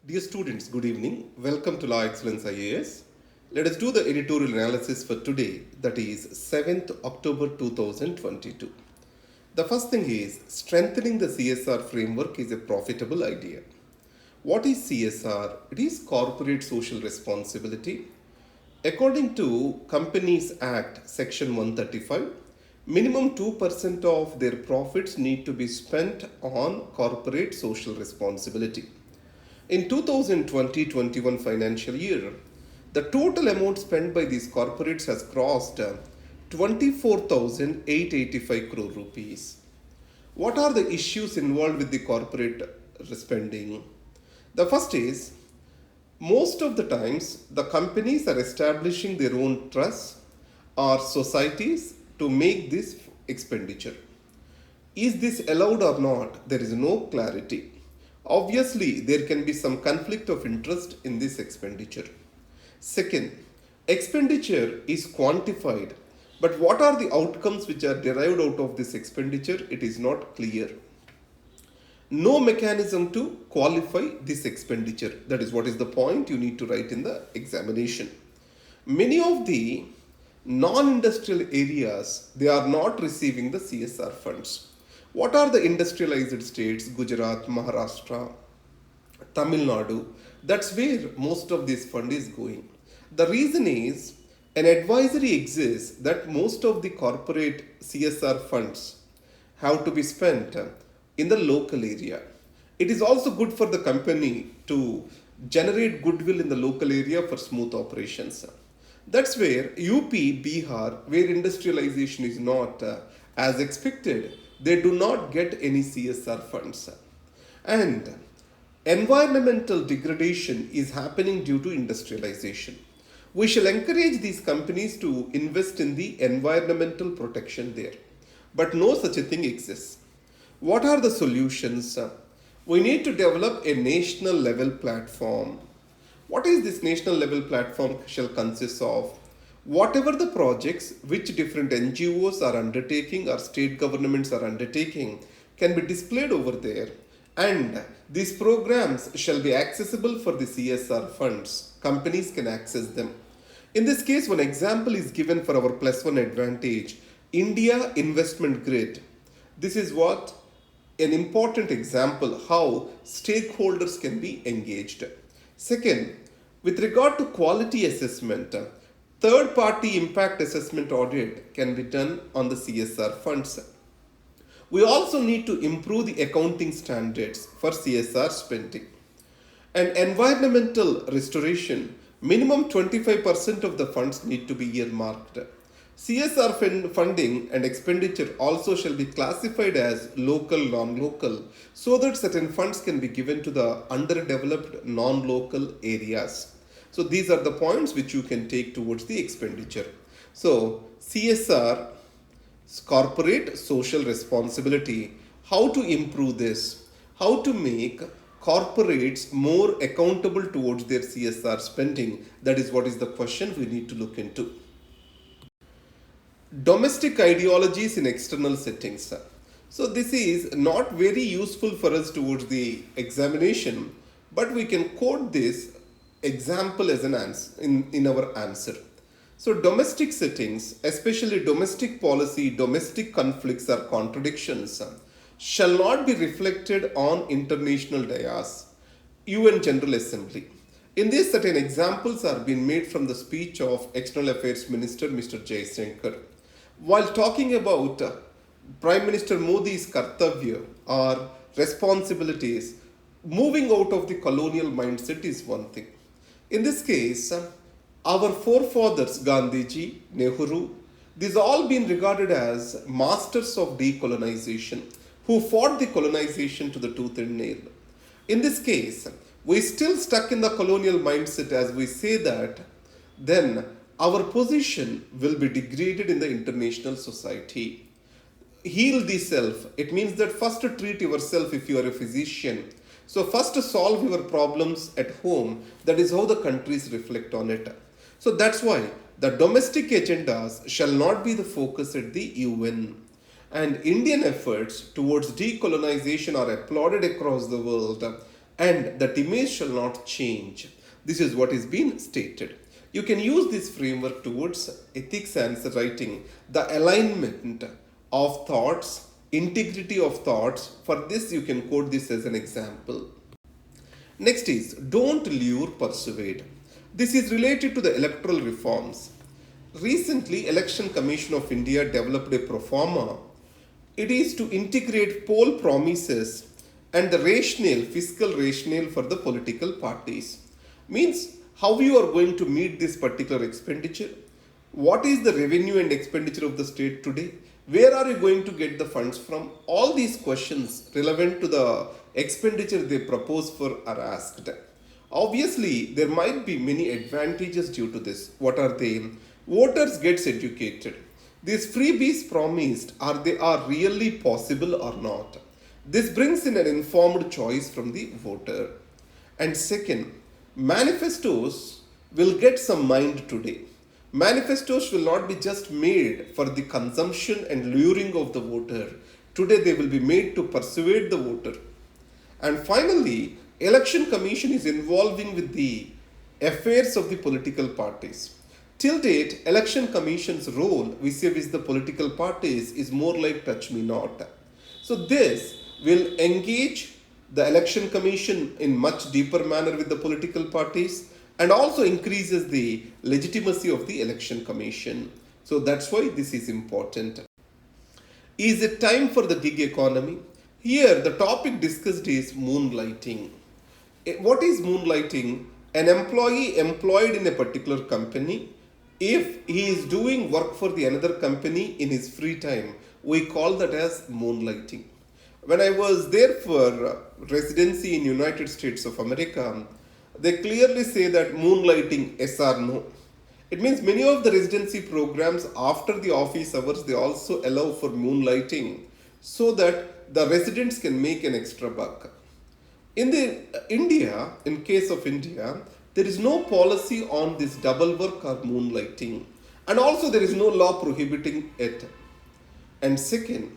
Dear students, good evening. Welcome to Law Excellence IAS. Let us do the editorial analysis for today, that is 7th October 2022. The first thing is strengthening the CSR framework is a profitable idea. What is CSR? It is corporate social responsibility. According to Companies Act section 135, minimum 2% of their profits need to be spent on corporate social responsibility. In 2020-21 financial year, the total amount spent by these corporates has crossed 24,885 crore rupees. What are the issues involved with the corporate spending? The first is most of the times the companies are establishing their own trusts or societies to make this expenditure. Is this allowed or not? There is no clarity. Obviously, there can be some conflict of interest in this expenditure. Second, expenditure is quantified, but what are the outcomes which are derived out of this expenditure? It is not clear. No mechanism to qualify this expenditure. That is what is the point you need to write in the examination. Many of the non-industrial areas, they are not receiving the CSR funds. What are the industrialized states? Gujarat, Maharashtra, Tamil Nadu. That's where most of this fund is going. The reason is an advisory exists that most of the corporate CSR funds have to be spent in the local area. It is also good for the company to generate goodwill in the local area for smooth operations. That's where UP, Bihar, where industrialization is not as expected, they do not get any CSR funds. And environmental degradation is happening due to industrialization. We shall encourage these companies to invest in the environmental protection there. But no such a thing exists. What are the solutions? We need to develop a national level platform. What is this national level platform shall consist of? Whatever the projects which different NGOs are undertaking or state governments are undertaking can be displayed over there, and these programs shall be accessible for the CSR funds. Companies can access them. In this case, one example is given for our plus one advantage, India Investment Grid. This is what an important example how stakeholders can be engaged. Second, with regard to quality assessment, third party impact assessment audit can be done on the CSR funds. We also need to improve the accounting standards for CSR spending. And environmental restoration, minimum 25% of the funds need to be earmarked. CSR funding and expenditure also shall be classified as local, non-local, so that certain funds can be given to the underdeveloped non-local areas. So these are the points which you can take towards the expenditure. So CSR, corporate social responsibility, how to improve this, how to make corporates more accountable towards their CSR spending, that is what is the question we need to look into. Domestic ideologies in external settings. So this is not very useful for us towards the examination, but we can quote this example as an answer in our answer. So domestic settings, especially domestic policy, domestic conflicts or contradictions shall not be reflected on international dais, UN General Assembly. In this, certain examples are being made from the speech of External Affairs Minister Mr. Jaishankar. While talking about Prime Minister Modi's kartavya or responsibilities, moving out of the colonial mindset is one thing. In this case, our forefathers, Gandhiji, Nehru, these all been regarded as masters of decolonization who fought the colonization to the tooth and nail. In this case, we still stuck in the colonial mindset as we say that, then our position will be degraded in the international society. Heal the self. It means that first treat yourself if you are a physician. So first solve your problems at home. That is how the countries reflect on it. So that's why the domestic agendas shall not be the focus at the UN. And Indian efforts towards decolonization are applauded across the world. and that image shall not change. This is what is being stated. You can use this framework towards ethics answer writing, the alignment of thoughts, integrity of thoughts. For this, you can quote this as an example. Next is don't lure, persuade. This is related to the electoral reforms. Recently, Election Commission of India developed a pro forma. It is to integrate poll promises and the rationale, fiscal rationale for the political parties. Means how you are going to meet this particular expenditure. What is the revenue and expenditure of the state today? Where are you going to get the funds from? All these questions relevant to the expenditure they propose for are asked. Obviously, there might be many advantages due to this. What are they? Voters gets educated. These freebies promised, are they are really possible or not? This brings in an informed choice from the voter. And second, manifestos will get some mind today. Manifestos will not be just made for the consumption and luring of the voter. Today they will be made to persuade the voter. And finally, Election Commission is involving with the affairs of the political parties. Till date, Election Commission's role vis-a-vis the political parties is more like touch me not. So this will engage the Election Commission in much deeper manner with the political parties and also increases the legitimacy of the Election Commission. So that's why this is important. Is it time for the gig economy? Here the topic discussed is moonlighting. What is moonlighting? An employee employed in a particular company, if he is doing work for the another company in his free time, we call that as moonlighting. When I was there for residency in United States of America, they clearly say that moonlighting, yes or no. It means many of the residency programs after the office hours, they also allow for moonlighting so that the residents can make an extra buck. In the India, in case of India, there is no policy on this double work or moonlighting, and also there is no law prohibiting it. And second,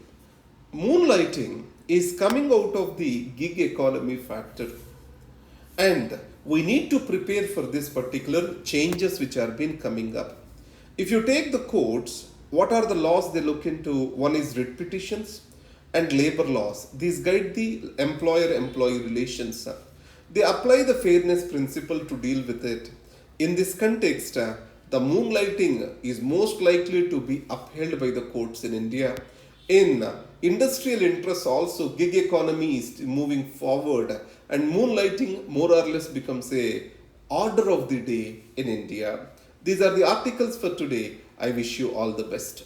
moonlighting is coming out of the gig economy factor, and we need to prepare for this particular changes which are been coming up. If you take the courts, what are the laws they look into? One is writ petitions and labor laws. These guide the employer-employee relations. They apply the fairness principle to deal with it. In this context, the moonlighting is most likely to be upheld by the courts in India. In industrial interests also, gig economy is moving forward and moonlighting more or less becomes a order of the day in India. These are the articles for today. I wish you all the best.